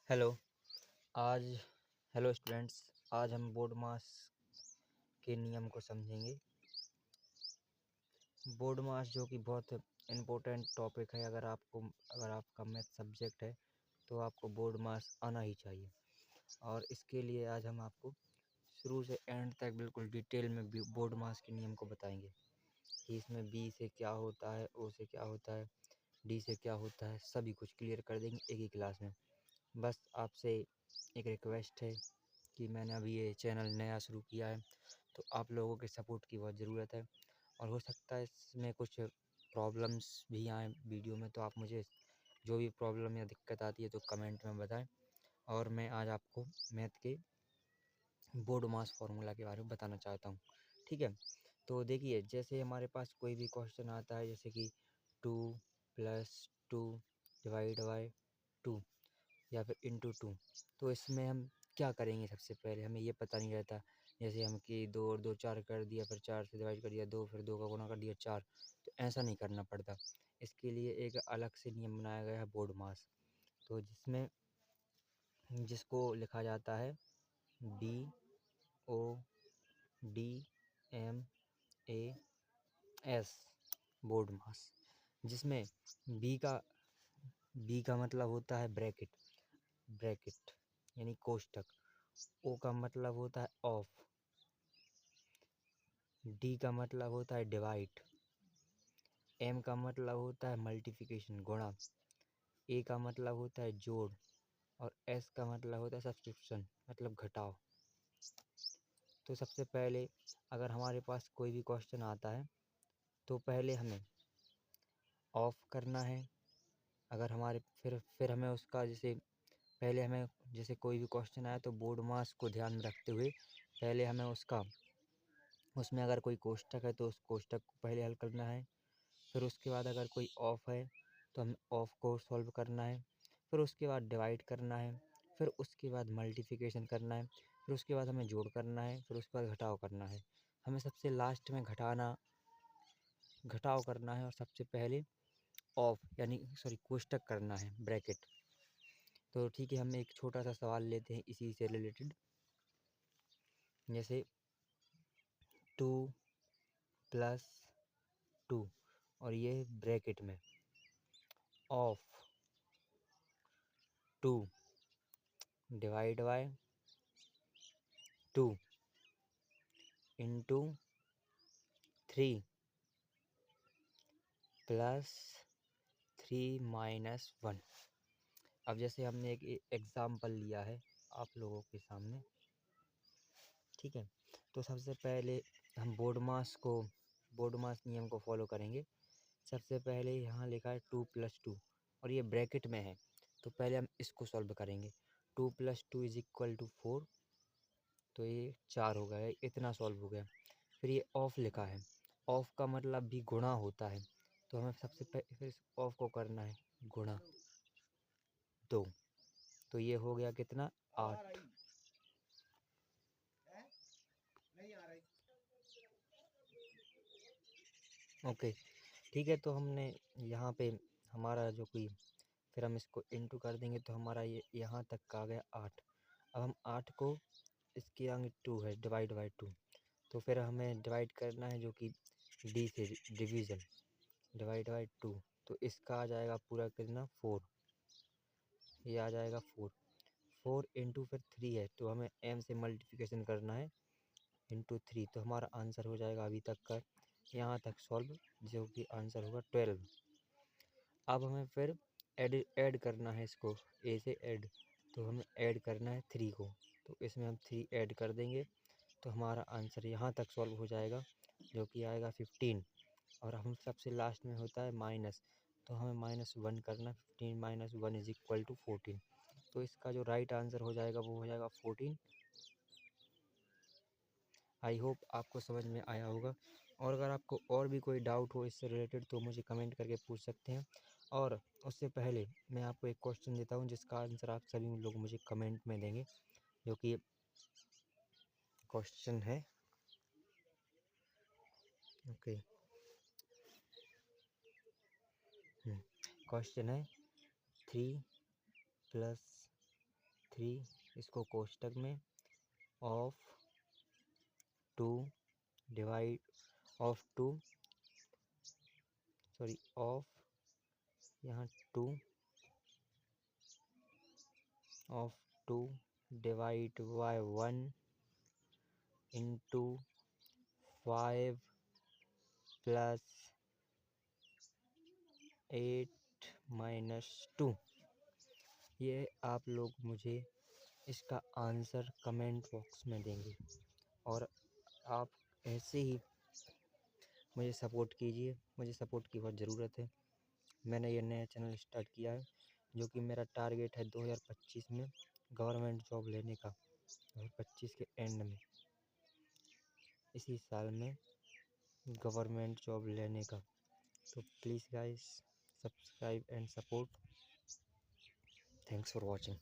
Hello आज hello students. आज हम बोर्ड मास के नियम को समझेंगे। बोर्ड मास जो कि बहुत इम्पोर्टेंट टॉपिक है। अगर आपका मैथ सब्जेक्ट है तो आपको बोर्ड मास आना ही चाहिए। और इसके लिए आज हम आपको शुरू से एंड तक बिल्कुल डिटेल में बोर्ड मास के नियम को बताएंगे कि इसमें बी से क्या होता है, ओ से क्या होता है, डी से क्या होता है, सभी कुछ क्लियर कर देंगे एक ही क्लास में। बस आपसे एक रिक्वेस्ट है कि मैंने अभी ये चैनल नया शुरू किया है तो आप लोगों के सपोर्ट की बहुत ज़रूरत है। और हो सकता है इसमें कुछ प्रॉब्लम्स भी आएँ वीडियो में, तो आप मुझे जो भी प्रॉब्लम या दिक्कत आती है तो कमेंट में बताएं। और मैं आज आपको मैथ के बोर्ड मास फार्मूला के बारे में बताना चाहता हूँ। ठीक है, तो देखिए जैसे हमारे पास कोई भी क्वेश्चन आता है जैसे कि 2 + 2 डिवाइड बाय 2 या फिर इंटू 2, तो इसमें हम क्या करेंगे? सबसे पहले हमें ये पता नहीं रहता। जैसे हम कि 2 और 2 4 कर दिया, फिर 4 से डिवाइड कर दिया 2, फिर 2 का गुणा कर दिया 4, तो ऐसा नहीं करना पड़ता। इसके लिए एक अलग से नियम बनाया गया है बोर्ड मास, तो जिसको लिखा जाता है BODMAS बोर्ड मास, जिसमें बी का मतलब होता है ब्रैकेट यानी कोष्टक। ओ का मतलब होता है ऑफ, डी का मतलब होता है डिवाइड, एम का मतलब होता है मल्टीप्लिकेशन गुणा, ए का मतलब होता है जोड़, और एस का मतलब होता है सब्स्टिट्यूशन मतलब घटाव। तो सबसे पहले अगर हमारे पास कोई भी क्वेश्चन आता है तो पहले हमें ऑफ करना है। अगर हमारे फिर हमें उसका जैसे कोई भी क्वेश्चन आया तो बोर्ड मास को ध्यान में रखते हुए पहले हमें उसमें अगर कोई कोष्टक है तो उस कोष्टक को पहले हल करना है। फिर उसके बाद अगर कोई ऑफ है तो हमें ऑफ को सॉल्व करना है। फिर उसके बाद डिवाइड करना है। फिर उसके बाद मल्टीप्लिकेशन करना है। फिर उसके बाद हमें जोड़ करना है। फिर उसके बाद घटाव करना है। हमें सबसे लास्ट में घटाव करना है और सबसे पहले ऑफ यानी कोष्टक करना है, ब्रैकेट। तो ठीक है, हम एक छोटा सा सवाल लेते हैं इसी से रिलेटेड। जैसे 2 + 2 और ये ब्रैकेट में ऑफ 2 डिवाइड बाय 2 इंटू 3 + 3 - 1। अब जैसे हमने एक एग्ज़ाम्पल लिया है आप लोगों के सामने, ठीक है। तो सबसे पहले हम बोर्ड मास नियम को फॉलो करेंगे। सबसे पहले यहाँ लिखा है 2 + 2 और ये ब्रैकेट में है, तो पहले हम इसको सॉल्व करेंगे। 2 + 2 = 4, तो ये 4 हो गया, इतना सॉल्व हो गया। फिर ये ऑफ लिखा है, ऑफ का मतलब भी गुणा होता है, तो हमें सबसे पहले फिर ऑफ को करना है गुणा 2, तो ये हो गया कितना 8। ओके, ठीक है। तो हमने यहाँ पे हमारा जो कोई फिर हम इसको इंटू कर देंगे तो हमारा ये यहाँ तक का आ गया 8। अब हम 8 को इसके आगे 2 है डिवाइड बाई 2, तो फिर हमें डिवाइड करना है जो कि डी से डिवीज़न डिवाइड बाई 2, तो इसका आ जाएगा पूरा कितना 4, ये आ जाएगा 4 इंटू फिर 3 है तो हमें m से मल्टीप्लिकेशन करना है इंटू 3, तो हमारा आंसर हो जाएगा अभी तक का यहाँ तक सॉल्व, जो कि आंसर होगा 12। अब हमें फिर ऐड करना है इसको, ए से ऐड, तो हमें ऐड करना है 3 को, तो इसमें हम 3 ऐड कर देंगे तो हमारा आंसर यहाँ तक सॉल्व हो जाएगा जो कि आएगा 15। और हम सबसे लास्ट में होता है माइनस, तो हमें -1 करना, 15 - 1 = 14। तो इसका जो राइट आंसर हो जाएगा वो हो जाएगा 14। आई होप आपको समझ में आया होगा। और अगर आपको और भी कोई डाउट हो इससे रिलेटेड तो मुझे कमेंट करके पूछ सकते हैं। और उससे पहले मैं आपको एक क्वेश्चन देता हूँ जिसका आंसर आप सभी लोग मुझे कमेंट में देंगे, जो कि क्वेश्चन है ओके क्वेश्चन है 3 + 3 इसको कोष्टक में of 2 divide of 2 sorry of यहाँ 2 of 2 divide by 1 into 5 plus 8 minus 2। ये आप लोग मुझे इसका आंसर कमेंट बॉक्स में देंगे और आप ऐसे ही मुझे सपोर्ट कीजिए। मुझे सपोर्ट की बहुत ज़रूरत है। मैंने ये नया चैनल स्टार्ट किया है जो कि मेरा टारगेट है 2025 में गवर्नमेंट जॉब लेने का। 2025 के एंड में, इसी साल में गवर्नमेंट जॉब लेने का। तो please guys subscribe and support. Thanks for watching.